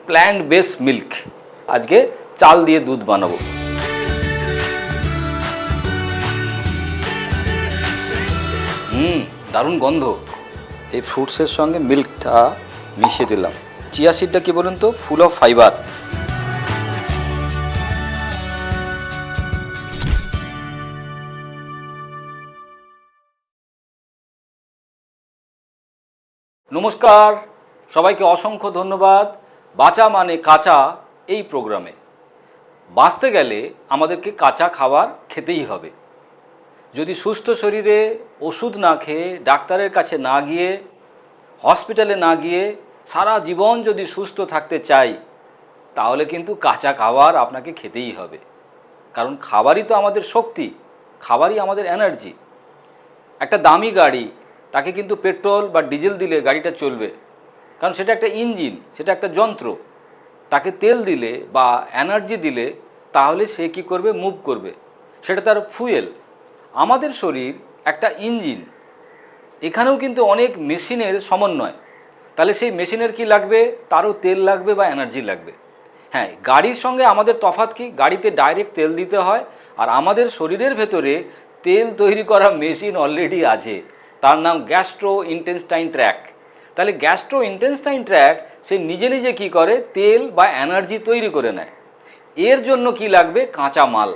Plant base milk. আজকে চাল দিয়ে দুধ বানাবো। দারুণ গন্ধ। এই ফ্রুটসের সঙ্গে মিল্কটা মিশিয়ে দিলাম। চিয়া সিডটা কি বলুন তো, ফুল অফ ফাইবার। নমস্কার, সবাইকে অসংখ্য ধন্যবাদ। বাঁচা মানে কাঁচা এই প্রোগ্রামে বাঁচতে গেলে আমাদেরকে কাঁচা খাবার খেতেই হবে। যদি সুস্থ শরীরে ওষুধ না খেয়ে, ডাক্তারের কাছে না গিয়ে, হসপিটালে না গিয়ে সারা জীবন যদি সুস্থ থাকতে চাই, তাহলে কিন্তু কাঁচা খাবার আপনাকে খেতেই হবে। কারণ খাবারই তো আমাদের শক্তি, খাবারই আমাদের এনার্জি। একটা দামি গাড়ি, তাকে কিন্তু পেট্রোল বা ডিজেল দিলে গাড়িটা চলবে, কারণ সেটা একটা ইঞ্জিন, সেটা একটা যন্ত্র। তাকে তেল দিলে বা এনার্জি দিলে তাহলে সে কী করবে, মুভ করবে, সেটা তার ফুয়েল। আমাদের শরীর একটা ইঞ্জিন, এখানেও কিন্তু অনেক মেশিনের সমন্বয়। তাহলে সেই মেশিনের কি লাগবে, তারও তেল লাগবে বা এনার্জি লাগবে। হ্যাঁ, গাড়ির সঙ্গে আমাদের তফাৎ কি, গাড়িতে ডাইরেক্ট তেল দিতে হয়, আর আমাদের শরীরের ভেতরে তেল তৈরি করা মেশিন অলরেডি আছে, তার নাম গ্যাস্ট্রো ইন্টেস্টাইন ট্র্যাক। তাহলে গ্যাস্ট্রো ইন্টেস্টাইন ট্র্যাক সে নিজে নিজে কী করে, তেল বা এনার্জি তৈরি করে নেয়। এর জন্য কি লাগবে, কাঁচা মাল।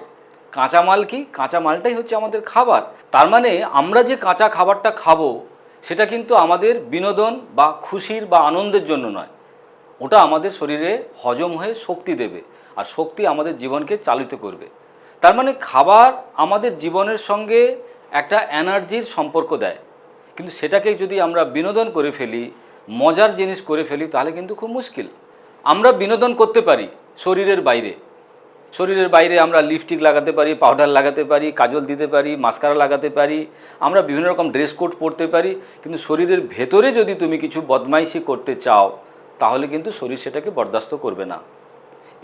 কাঁচা মাল কি, কাঁচা মালটাই হচ্ছে আমাদের খাবার। তার মানে আমরা যে কাঁচা খাবারটা খাবো, সেটা কিন্তু আমাদের বিনোদন বা খুশির বা আনন্দের জন্য নয়, ওটা আমাদের শরীরে হজম হয়ে শক্তি দেবে, আর শক্তি আমাদের জীবনকে চালিত করবে। তার মানে খাবার আমাদের জীবনের সঙ্গে একটা এনার্জির সম্পর্ক দেয়, কিন্তু সেটাকে যদি আমরা বিনোদন করে ফেলি, মজার জিনিস করে ফেলি, তাহলে কিন্তু খুব মুশকিল। আমরা বিনোদন করতে পারি শরীরের বাইরে। শরীরের বাইরে আমরা লিপস্টিক লাগাতে পারি, পাউডার লাগাতে পারি, কাজল দিতে পারি, মাস্কারা লাগাতে পারি, আমরা বিভিন্ন রকম ড্রেস কোড পরতে পারি, কিন্তু শরীরের ভেতরে যদি তুমি কিছু বদমাইশি করতে চাও, তাহলে কিন্তু শরীর সেটাকে বরদাস্ত করবে না,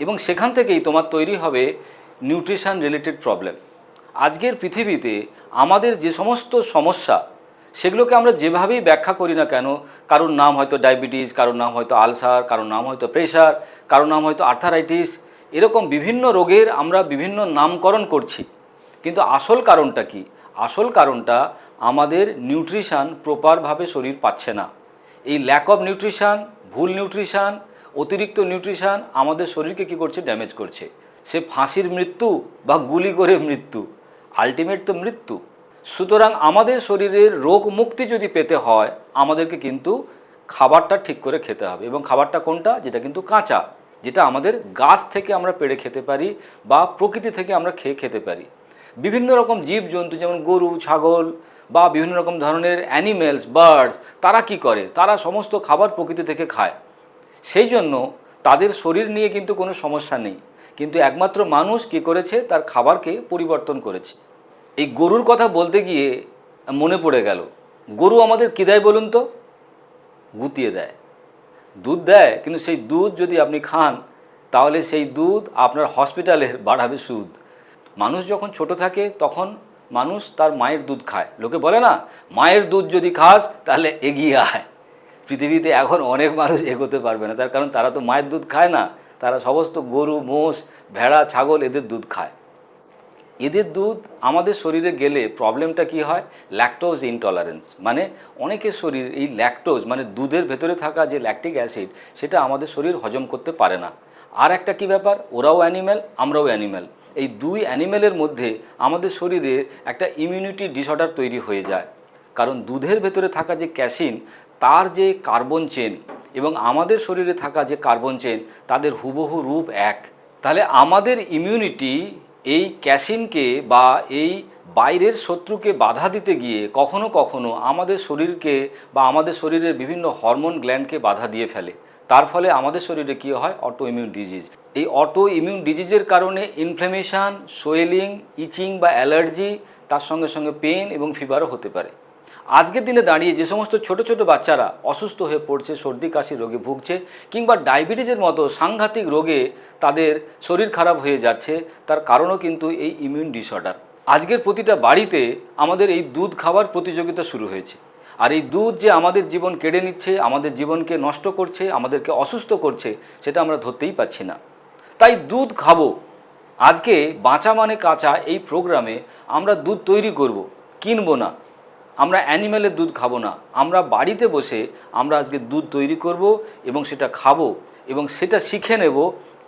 এবং সেখান থেকেই তোমার তৈরি হবে নিউট্রিশন রিলেটেড প্রবলেম। আজকের পৃথিবীতে আমাদের যে সমস্ত সমস্যা, সেগুলোকে আমরা যেভাবেই ব্যাখ্যা করি না কেন, কারোর নাম হয়তো ডায়াবেটিস, কারোর নাম হয়তো আলসার, কারোর নাম হয়তো প্রেশার, কারোর নাম হয়তো আর্থারাইটিস, এরকম বিভিন্ন রোগের আমরা বিভিন্ন নামকরণ করছি, কিন্তু আসল কারণটা কি? আসল কারণটা আমাদের নিউট্রিশন প্রপারভাবে শরীর পাচ্ছে না। এই ল্যাক অফ নিউট্রিশন, ভুল নিউট্রিশন, অতিরিক্ত নিউট্রিশন আমাদের শরীরকে কী করছে, ড্যামেজ করছে। সে ফাঁসির মৃত্যু বা গুলি করে মৃত্যু, আলটিমেট তো মৃত্যু। সুতরাং আমাদের শরীরের রোগ মুক্তি যদি পেতে হয়, আমাদেরকে কিন্তু খাবারটা ঠিক করে খেতে হবে, এবং খাবারটা কোনটা, যেটা কিন্তু কাঁচা, যেটা আমাদের গাছ থেকে আমরা পেড়ে খেতে পারি বা প্রকৃতি থেকে আমরা খেতে পারি। বিভিন্ন রকম জীবজন্তু যেমন গরু, ছাগল বা বিভিন্ন রকম ধরনের অ্যানিমেলস, বার্ডস, তারা কি করে, তারা সমস্ত খাবার প্রকৃতি থেকে খায়। সেই জন্য তাদের শরীর নিয়ে কিন্তু কোনো সমস্যা নেই, কিন্তু একমাত্র মানুষ কি করেছে, তার খাবারকে পরিবর্তন করেছে। এই গরুর কথা বলতে গিয়ে মনে পড়ে গেল, গরু আমাদের কী দেয় বলুন তো, গুতিয়ে দেয়, দুধ দেয়, কিন্তু সেই দুধ যদি আপনি খান, তাহলে সেই দুধ আপনার হসপিটালের বাড়াবে সুদ। মানুষ যখন ছোট থাকে তখন মানুষ তার মায়ের দুধ খায়। লোকে বলে না, মায়ের দুধ যদি খাস তাহলে এগিয়ে আয়। পৃথিবীতে এখন অনেক মানুষ এগোতে পারবে না, তার কারণ তারা তো মায়ের দুধ খায় না, তারা সমস্ত গরু, মোষ, ভেড়া, ছাগল এদের দুধ খায়। এদের দুধ আমাদের শরীরে গেলে প্রবলেমটা কি হয়, ল্যাকটোজ ইনটলারেন্স। মানে অনেকের শরীর এই ল্যাকটোজ মানে দুধের ভেতরে থাকা যে ল্যাকটিক অ্যাসিড, সেটা আমাদের শরীর হজম করতে পারে না। আর একটা কি ব্যাপার, ওরাও অ্যানিম্যাল, আমরাও অ্যানিম্যাল, এই দুই অ্যানিম্যালের মধ্যে আমাদের শরীরে একটা ইমিউনিটি ডিসঅর্ডার তৈরি হয়ে যায়। কারণ দুধের ভেতরে থাকা যে ক্যাসিন, তার যে কার্বন চেন এবং আমাদের শরীরে থাকা যে কার্বন চেন, তাদের হুবহু রূপ এক। তাহলে আমাদের ইমিউনিটি এই ক্যাসিনকে বা এই বাইরের শত্রুকে বাধা দিতে গিয়ে কখনো কখনো আমাদের শরীরকে বা আমাদের শরীরের বিভিন্ন হরমোন গ্ল্যান্ডকে বাধা দিয়ে ফেলে। তার ফলে আমাদের শরীরে কী হয়, অটো ইমিউন ডিজিজ। এই অটো ইমিউন ডিজিজের কারণে ইনফ্ল্যামেশন, সোয়েলিং, ইচিং বা অ্যালার্জি, তার সঙ্গে সঙ্গে পেন এবং ফিভারও হতে পারে। আজকের দিনে দাঁড়িয়ে যে সমস্ত ছোট ছোট বাচ্চারা অসুস্থ হয়ে পড়ছে, সর্দি কাশি রোগে ভুগছে, কিংবা ডায়াবেটিসের মতো সাংঘাতিক রোগে তাদের শরীর খারাপ হয়ে যাচ্ছে, তার কারণও কিন্তু এই ইমিউন ডিসঅর্ডার। আজকের প্রতিটা বাড়িতে আমাদের এই দুধ খাওয়ার প্রতিযোগিতা শুরু হয়েছে। আর এই দুধ যে আমাদের জীবন কেড়ে নিচ্ছে, আমাদের জীবনকে নষ্ট করছে, আমাদেরকে অসুস্থ করছে, সেটা আমরা ধরতেই পাচ্ছি না। তাই দুধ খাবো। আজকে বাঁচা মানে কাঁচা এই প্রোগ্রামে আমরা দুধ তৈরি করব, কিনবো না। আমরা অ্যানিম্যালের দুধ খাবো না, আমরা বাড়িতে বসে আমরা আজকে দুধ তৈরি করব এবং সেটা খাবো এবং সেটা শিখে নেব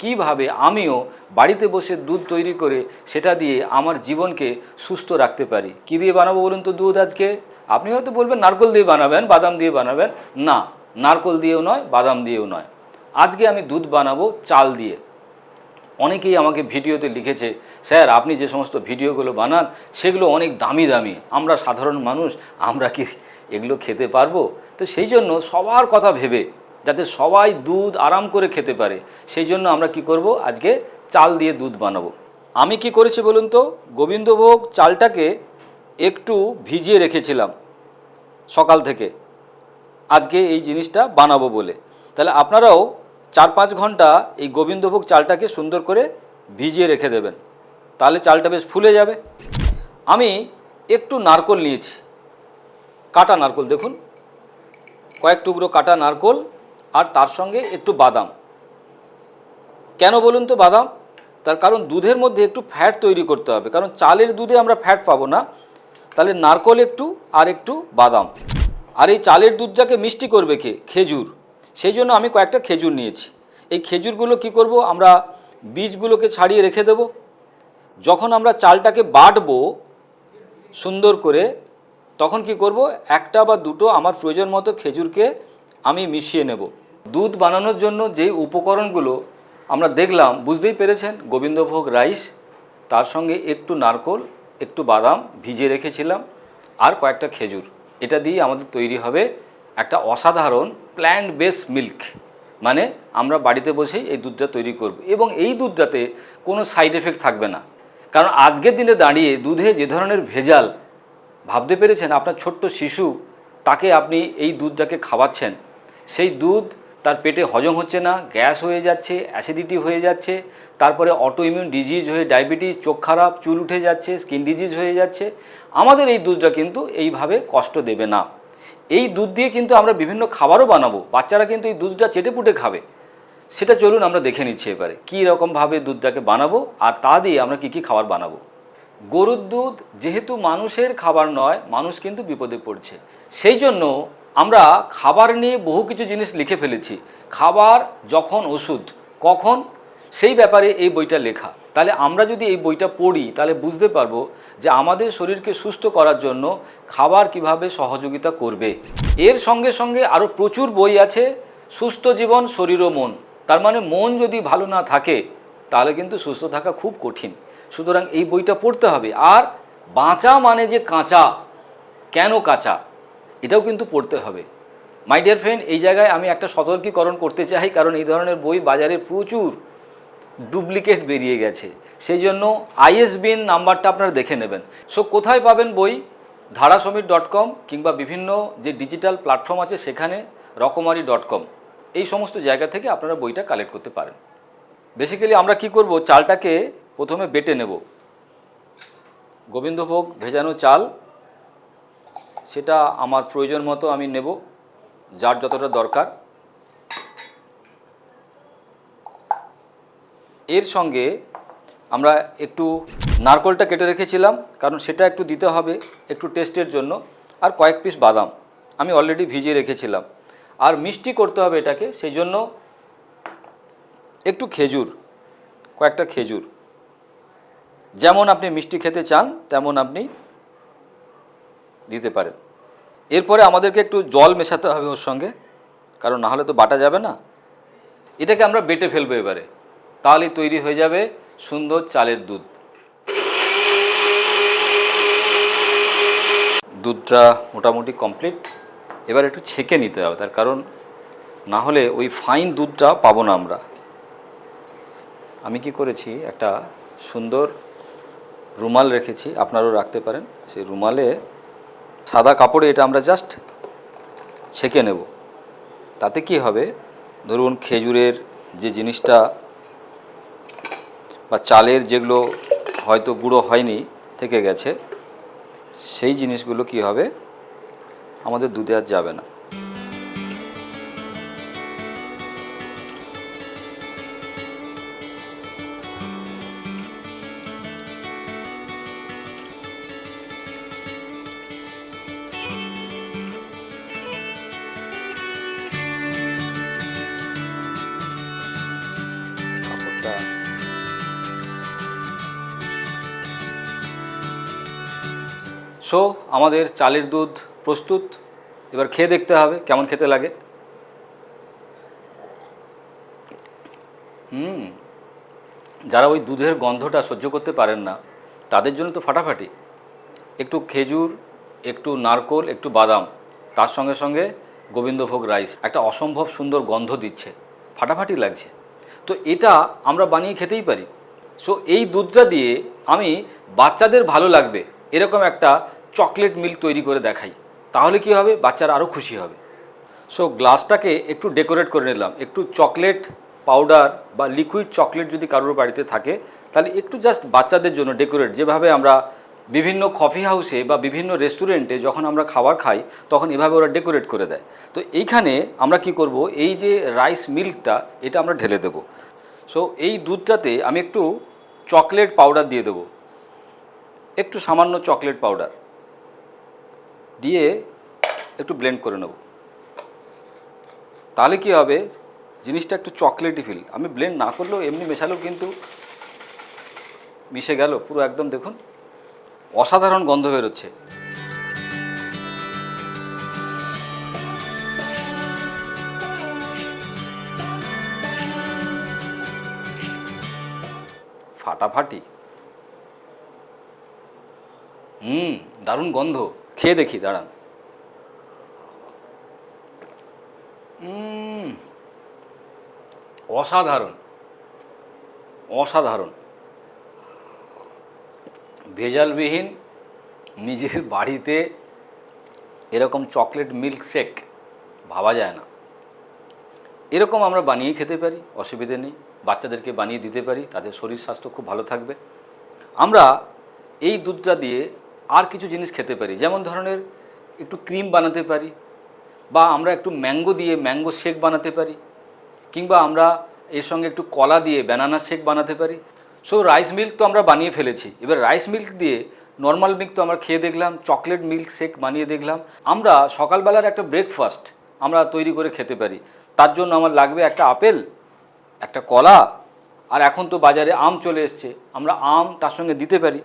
কিভাবে আমিও বাড়িতে বসে দুধ তৈরি করে সেটা দিয়ে আমার জীবনকে সুস্থ রাখতে পারি। কী দিয়ে বানাবো বলুন তো দুধ আজকে? আপনি হয়তো বলবেন নারকেল দিয়ে বানাবেন, বাদাম দিয়ে বানাবেন। না, নারকেল দিয়েও নয়, বাদাম দিয়েও নয়। আজকে আমি দুধ বানাবো চাল দিয়ে। অনেকেই আমাকে ভিডিওতে লিখেছে, স্যার আপনি যে সমস্ত ভিডিওগুলো বানান সেগুলো অনেক দামি দামি, আমরা সাধারণ মানুষ, আমরা কি এগুলো খেতে পারবো? তো সেই জন্য সবার কথা ভেবে যাতে সবাই দুধ আরাম করে খেতে পারে, সেই জন্য আমরা কি করব, আজকে চাল দিয়ে দুধ বানাবো। আমি কি করেছি বলুন তো, গোবিন্দভোগ চালটাকে একটু ভিজিয়ে রেখেছিলাম সকাল থেকে, আজকে এই জিনিসটা বানাবো বলে। তাহলে আপনারাও 4-5 ঘন্টা এই গোবিন্দভোগ চালটাকে সুন্দর করে ভিজিয়ে রেখে দেবেন, তাহলে চালটা বেশ ফুলে যাবে। আমি একটু নারকেল নিয়েছি, কাটা নারকেল, দেখুন কয়েক টুকরো কাটা নারকেল, আর তার সঙ্গে একটু বাদাম। কেন বলুন তো বাদাম? তার কারণ দুধের মধ্যে একটু ফ্যাট তৈরি করতে হবে, কারণ চালের দুধে আমরা ফ্যাট পাবো না। তাহলে নারকেল একটু আর একটু বাদাম। আর এই চালের দুধটাকে মিষ্টি করবে কে? খেজুর। সেই জন্য আমি কয়েকটা খেজুর নিয়েছি। এই খেজুরগুলো কি করব, আমরা বীজগুলোকে ছাড়িয়ে রেখে দেব। যখন আমরা চালটাকে বাটবো সুন্দর করে, তখন কি করব, একটা বা দুটো আমার প্রয়োজন মতো খেজুরকে আমি মিশিয়ে নেব। দুধ বানানোর জন্য যে উপকরণগুলো আমরা দেখলাম, বুঝতেই পেরেছেন, গোবিন্দভোগ রাইস, তার সঙ্গে একটু নারকেল, একটু বাদাম ভিজিয়ে রেখেছিলাম, আর কয়েকটা খেজুর। এটা দিয়ে আমাদের তৈরি হবে একটা অসাধারণ প্ল্যান্ট বেস মিল্ক। মানে আমরা বাড়িতে বসেই এই দুধটা তৈরি করব এবং এই দুধটাতে কোনো সাইড এফেক্ট থাকবে না। কারণ আজকের দিনে দাঁড়িয়ে দুধে যে ধরনের ভেজাল, ভাবতে পেরেছেন, আপনার ছোট্ট শিশু, তাকে আপনি এই দুধটাকে খাওয়াচ্ছেন, সেই দুধ তার পেটে হজম হচ্ছে না, গ্যাস হয়ে যাচ্ছে, অ্যাসিডিটি হয়ে যাচ্ছে, তারপরে অটো ইমিউন ডিজিজ হয়ে ডায়াবেটিস, চোখ খারাপ, চুল উঠে যাচ্ছে, স্কিন ডিজিজ হয়ে যাচ্ছে। আমাদের এই দুধটা কিন্তু এইভাবে কষ্ট দেবে না। এই দুধ দিয়ে কিন্তু আমরা বিভিন্ন খাবারও বানাবো, বাচ্চারা কিন্তু এই দুধটা চেটেপুটে খাবে। সেটা চলুন আমরা দেখে নিচ্ছি এবারে কী রকমভাবে দুধটাকে বানাবো আর তা দিয়ে আমরা কী কী খাবার বানাবো। গরুর দুধ যেহেতু মানুষের খাবার নয়, মানুষ কিন্তু বিপদে পড়ছে, সেই জন্য আমরা খাবার নিয়ে বহু কিছু জিনিস লিখে ফেলেছি। খাবার যখন ওষুধ কখন, সেই ব্যাপারে এই বইটা লেখা। তাহলে আমরা যদি এই বইটা পড়ি তাহলে বুঝতে পারবো যে আমাদের শরীরকে সুস্থ করার জন্য খাবার কিভাবে সহযোগিতা করবে। এর সঙ্গে সঙ্গে আরও প্রচুর বই আছে, সুস্থ জীবন শরীর ও মন। তার মানে মন যদি ভালো না থাকে তাহলে কিন্তু সুস্থ থাকা খুব কঠিন। সুতরাং এই বইটা পড়তে হবে। আর বাঁচা মানে যে কাঁচা, কেন কাঁচা, এটাও কিন্তু পড়তে হবে। মাই ডিয়ার ফ্রেন্ড, এই জায়গায় আমি একটা সতর্কীকরণ করতে চাই, কারণ এই ধরনের বই বাজারে প্রচুর ডুপ্লিকেট বেরিয়ে গেছে। সেই জন্য ISBN নাম্বারটা আপনারা দেখে নেবেন। সো কোথায় পাবেন বই? ধারাসমীর.com কিংবা বিভিন্ন যে ডিজিটাল প্ল্যাটফর্ম আছে সেখানে, রকমারি.com, এই সমস্ত জায়গা থেকে আপনারা বইটা কালেক্ট করতে পারেন। বেসিক্যালি আমরা কি করব, চালটাকে প্রথমে বেটে নেব। গোবিন্দভোগ ভেজানো চাল, সেটা আমার প্রয়োজন মতো আমি নেব, যার যতটা দরকার। এর সঙ্গে আমরা একটু নারকেলটা কেটে রেখেছিলাম, কারণ সেটা একটু দিতে হবে একটু টেস্টের জন্য, আর কয়েক পিস বাদাম আমি অলরেডি ভিজিয়ে রেখেছিলাম। আর মিষ্টি করতে হবে এটাকে, সেই জন্য একটু খেজুর, কয়েকটা খেজুর, যেমন আপনি মিষ্টি খেতে চান তেমন আপনি দিতে পারেন। এরপরে আমাদেরকে একটু জল মেশাতে হবে ওর সঙ্গে, কারণ না হলে তো বাটা যাবে না। এটাকে আমরা বেটে ফেলবো এবারে, তাহলেই তৈরি হয়ে যাবে সুন্দর চালের দুধ। দুধটা মোটামুটি কমপ্লিট। এবার একটু ছেঁকে নিতে হবে, তার কারণ না হলে ওই ফাইন দুধটা পাবো না আমরা। আমি কি করেছি, একটা সুন্দর রুমাল রেখেছি, আপনারাও রাখতে পারেন। সেই রুমালে সাদা কাপড়ে এটা আমরা জাস্ট ছেঁকে নেব। তাতে কি হবে, ধরুন খেজুরের যে জিনিসটা বা চালের যেগুলো হয়তো গুঁড়ো হয়নি, থেকে গেছে, সেই জিনিসগুলো কি হবে, আমাদের দুধে আর যাবে না। সো আমাদের চালের দুধ প্রস্তুত। এবার খেয়ে দেখতে হবে কেমন খেতে লাগে। যারা ওই দুধের গন্ধটা সহ্য করতে পারেন না তাদের জন্য তো ফাটাফাটি। একটু খেজুর, একটু নারকোল, একটু বাদাম, তার সঙ্গে সঙ্গে গোবিন্দভোগ রাইস, একটা অসম্ভব সুন্দর গন্ধ দিচ্ছে, ফাটাফাটি লাগছে। তো এটা আমরা বানিয়ে খেতেই পারি। সো এই দুধটা দিয়ে আমি বাচ্চাদের ভালো লাগবে এরকম একটা চকলেট মিল্ক তৈরি করে দেখাই, তাহলে কি হবে, বাচ্চারা আরও খুশি হবে। সো গ্লাসটাকে একটু ডেকোরেট করে নিলাম। একটু চকলেট পাউডার বা লিকুইড চকলেট যদি কারোর বাড়িতে থাকে তাহলে একটু জাস্ট বাচ্চাদের জন্য ডেকোরেট, যেভাবে আমরা বিভিন্ন কফি হাউসে বা বিভিন্ন রেস্টুরেন্টে যখন আমরা খাবার খাই তখন এভাবে ওরা ডেকোরেট করে দেয়। তো এইখানে আমরা কি করব, এই যে রাইস মিল্কটা এটা আমরা ঢেলে দেব। সো এই দুধটাতে আমি একটু চকলেট পাউডার দিয়ে দেবো, একটু সামান্য চকলেট পাউডার দিয়ে একটু ব্লেন্ড করে নেব। তাহলে কি হবে, জিনিসটা একটু চকলেটই ফিল। আমি ব্লেন্ড না করলেও এমনি মেশালেও কিন্তু মিশে গেল পুরো একদম। দেখুন অসাধারণ গন্ধ বেরোচ্ছে। ফাটাফাটি। দারুণ গন্ধ। খেয়ে দেখি, দাঁড়ান। অসাধারণ অসাধারণ। ভেজালবিহীন নিজের বাড়িতে এরকম চকলেট মিল্ক শেক ভাবা যায় না। এরকম আমরা বানিয়ে খেতে পারি, অসুবিধে নেই। বাচ্চাদেরকে বানিয়ে দিতে পারি, তাদের শরীর স্বাস্থ্য খুব ভালো থাকবে। আমরা এই দুধটা দিয়ে আর কিছু জিনিস খেতে পারি, যেমন ধরনের একটু ক্রিম বানাতে পারি, বা আমরা একটু ম্যাঙ্গো দিয়ে ম্যাঙ্গো শেক বানাতে পারি, কিংবা আমরা এর সঙ্গে একটু কলা দিয়ে ব্যানানা শেক বানাতে পারি। সো রাইস মিল্ক তো আমরা বানিয়ে ফেলেছি, এবার রাইস মিল্ক দিয়ে নর্মাল মিল্ক তো আমরা খেয়ে দেখলাম, চকলেট মিল্ক শেক বানিয়ে দেখলাম। আমরা সকালবেলার একটা ব্রেকফাস্ট আমরা তৈরি করে খেতে পারি। তার জন্য আমার লাগবে একটা আপেল, একটা কলা, আর এখন তো বাজারে আম চলে এসছে, আমরা আম তার সঙ্গে দিতে পারি।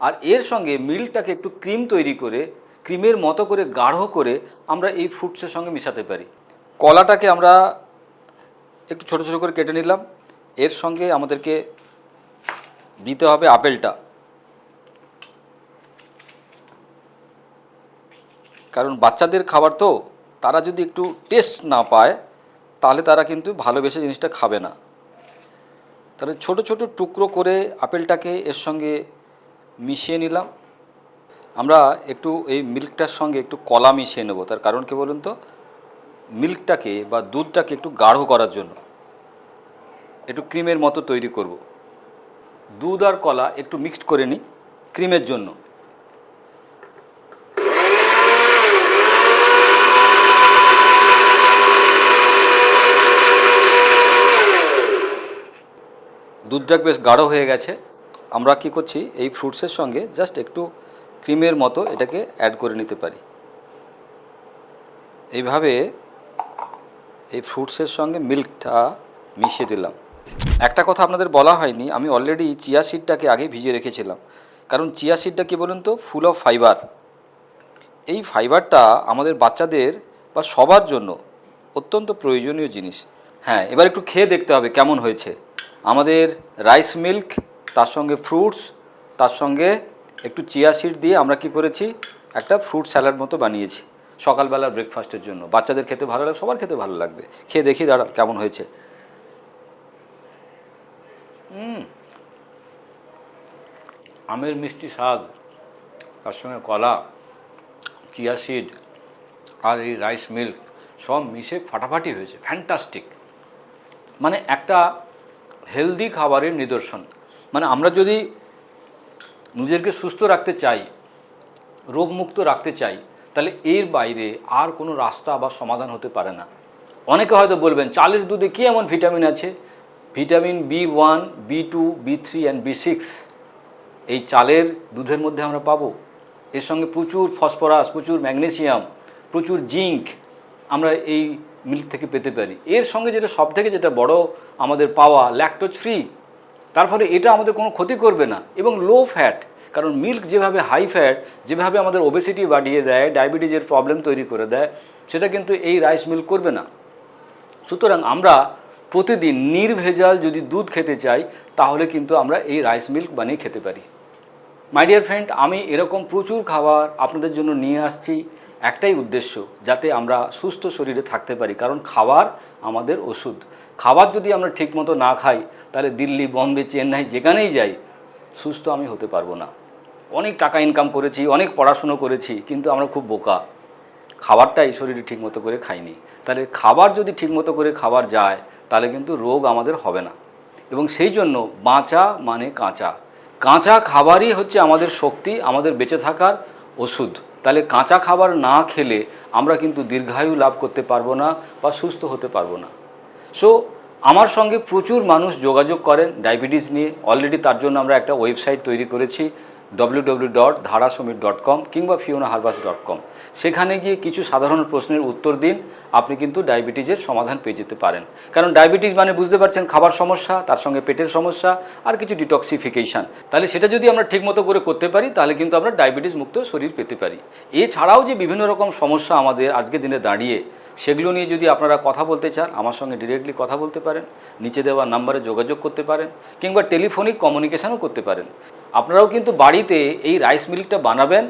আর এর সঙ্গে মিল্কটাকে একটু ক্রিম তৈরি করে, ক্রিমের মতো করে গাঢ় করে আমরা এই ফ্রুটসের সঙ্গে মিশাতে পারি। কলাটাকে আমরা একটু ছোটো ছোটো করে কেটে নিলাম, এর সঙ্গে আমাদেরকে দিতে হবে আপেলটা, কারণ বাচ্চাদের খাবার তো, তারা যদি একটু টেস্ট না পায় তাহলে তারা কিন্তু ভালোবেসে জিনিসটা খাবে না। তাহলে ছোট ছোট টুকরো করে আপেলটাকে এর সঙ্গে মিশিয়ে নিলাম। আমরা একটু এই মিল্কটার সঙ্গে একটু কলা মিশিয়ে নেব, তার কারণ কি বলুন তো, মিল্কটাকে বা দুধটাকে একটু গাঢ় করার জন্য, একটু ক্রিমের মতো তৈরি করব। দুধ আর কলা একটু মিক্সড করে নিই ক্রিমের জন্য। দুধটা বেশ গাঢ় হয়ে গেছে। আমরা কি করছি, এই ফ্রুটসের সঙ্গে জাস্ট একটু ক্রিমের মতো এটাকে অ্যাড করে নিতে পারি। এইভাবে এই ফ্রুটসের সঙ্গে মিল্কটা মিশিয়ে দিলাম। একটা কথা আপনাদের বলা হয়নি, আমি অলরেডি চিয়া সিডটাকে আগে ভিজিয়ে রেখেছিলাম, কারণ চিয়া সিডটা কী বলুন তো, ফুল অফ ফাইবার। এই ফাইবারটা আমাদের বাচ্চাদের বা সবার জন্য অত্যন্ত প্রয়োজনীয় জিনিস। হ্যাঁ, এবার একটু খেয়ে দেখতে হবে কেমন হয়েছে আমাদের রাইস মিল্ক, তার সঙ্গে ফ্রুটস, তার সঙ্গে একটু চিয়া সিড দিয়ে আমরা কি করেছি, একটা ফ্রুট স্যালাড মতো বানিয়েছি সকালবেলার ব্রেকফাস্টের জন্য। বাচ্চাদের খেতে ভালো লাগবে, সবার খেতে ভালো লাগবে। খেয়ে দেখি দাঁড়ান কেমন হয়েছে। আমের মিষ্টি স্বাদ, তার সঙ্গে কলা, চিয়া সিড আর এই রাইস মিল্ক সব মিশে ফাটাফাটি হয়েছে, ফ্যান্টাস্টিক। মানে একটা হেলদি খাবারের নিদর্শন। মানে আমরা যদি নিজেদেরকে সুস্থ রাখতে চাই, রোগমুক্ত রাখতে চাই, তাহলে এর বাইরে আর কোনো রাস্তা বা সমাধান হতে পারে না। অনেকে হয়তো বলবেন চালের দুধে কী এমন ভিটামিন আছে? Vitamin B1, B2, B3 and B6 এই চালের দুধের মধ্যে আমরা পাবো। এর সঙ্গে প্রচুর ফসফরাস, প্রচুর ম্যাগনেসিয়াম, প্রচুর জিঙ্ক আমরা এই মিল্ক থেকে পেতে পারি। এর সঙ্গে যেটা সবথেকে যেটা বড় আমাদের পাওয়া, ল্যাকটোজ ফ্রি। তার ফলে এটা আমাদের কোনো ক্ষতি করবে না এবং লো ফ্যাট। কারণ মিল্ক যেভাবে হাই ফ্যাট, যেভাবে আমাদের ওবেসিটি বাড়িয়ে দেয়, ডায়াবেটিসের প্রবলেম তৈরি করে দেয়, সেটা কিন্তু এই রাইস মিল্ক করবে না। সুতরাং আমরা প্রতিদিন নির্ভেজাল যদি দুধ খেতে চাই তাহলে কিন্তু আমরা এই রাইস মিল্ক বানিয়ে খেতে পারি। মাই ডিয়ার ফ্রেন্ড, আমি এরকম প্রচুর খাবার আপনাদের জন্য নিয়ে আসছি একটাই উদ্দেশ্য, যাতে আমরা সুস্থ শরীরে থাকতে পারি। কারণ খাবার আমাদের ওষুধ। খাবার যদি আমরা ঠিকমতো না খাই তাহলে দিল্লি, বম্বে, চেন্নাই যেখানেই যাই সুস্থ আমি হতে পারবো না। অনেক টাকা ইনকাম করেছি, অনেক পড়াশুনো করেছি, কিন্তু আমরা খুব বোকা, খাবারটাই শরীরে ঠিকমতো করে খাইনি। তাহলে খাবার যদি ঠিকমতো করে খাবার যায় তাহলে কিন্তু রোগ আমাদের হবে না। এবং সেই জন্য বাঁচা মানে কাঁচা। কাঁচা খাবারই হচ্ছে আমাদের শক্তি, আমাদের বেঁচে থাকার ওষুধ। তাহলে কাঁচা খাবার না খেলে আমরা কিন্তু দীর্ঘায়ু লাভ করতে পারবো না বা সুস্থ হতে পারবো না। সো আমার সঙ্গে প্রচুর মানুষ যোগাযোগ করেন ডায়াবেটিস নিয়ে। অলরেডি তার জন্য আমরা একটা ওয়েবসাইট তৈরি করেছি, www.dharasamit.com কিংবা fionaharbas.com। সেখানে গিয়ে কিছু সাধারণ প্রশ্নের উত্তর দিন, আপনি কিন্তু ডায়াবেটিসের সমাধান পেয়ে যেতে পারেন। কারণ ডায়াবেটিস মানে বুঝতে পারছেন খাবার সমস্যা, তার সঙ্গে পেটের সমস্যা আর কিছু ডিটক্সিফিকেশান। তাহলে সেটা যদি আমরা ঠিকমতো করে করতে পারি তাহলে কিন্তু আমরা ডায়াবেটিস মুক্ত শরীর পেতে পারি। এছাড়াও যে বিভিন্ন রকম সমস্যা আমাদের আজকের দিনে দাঁড়িয়ে, সেগুলো নিয়ে যদি আপনারা কথা বলতে চান আমার সঙ্গে ডিরেক্টলি কথা বলতে পারেন, নিচে দেওয়া নাম্বারে যোগাযোগ করতে পারেন কিংবা টেলিফোনিক কমিউনিকেশনও করতে পারেন। আপনারাও কিন্তু বাড়িতে এই রাইস মিল্কটা বানাবেন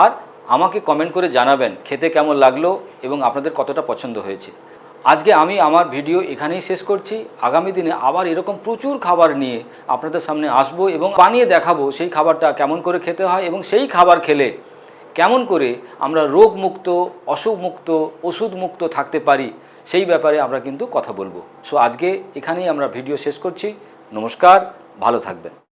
আর আমাকে কমেন্ট করে জানাবেন খেতে কেমন লাগলো এবং আপনাদের কতটা পছন্দ হয়েছে। আজকে আমি আমার ভিডিও এখানেই শেষ করছি। আগামী দিনে আবার এরকম প্রচুর খাবার নিয়ে আপনাদের সামনে আসবো এবং বানিয়ে দেখাবো সেই খাবারটা কেমন করে খেতে হয় এবং সেই খাবার খেলে কেমন করে আমরা রোগমুক্ত, অসুখমুক্ত, ওষুধমুক্ত থাকতে পারি, সেই ব্যাপারে আমরা কিন্তু কথা বলবো। সো আজকে এখানেই আমরা ভিডিও শেষ করছি। নমস্কার, ভালো থাকবেন।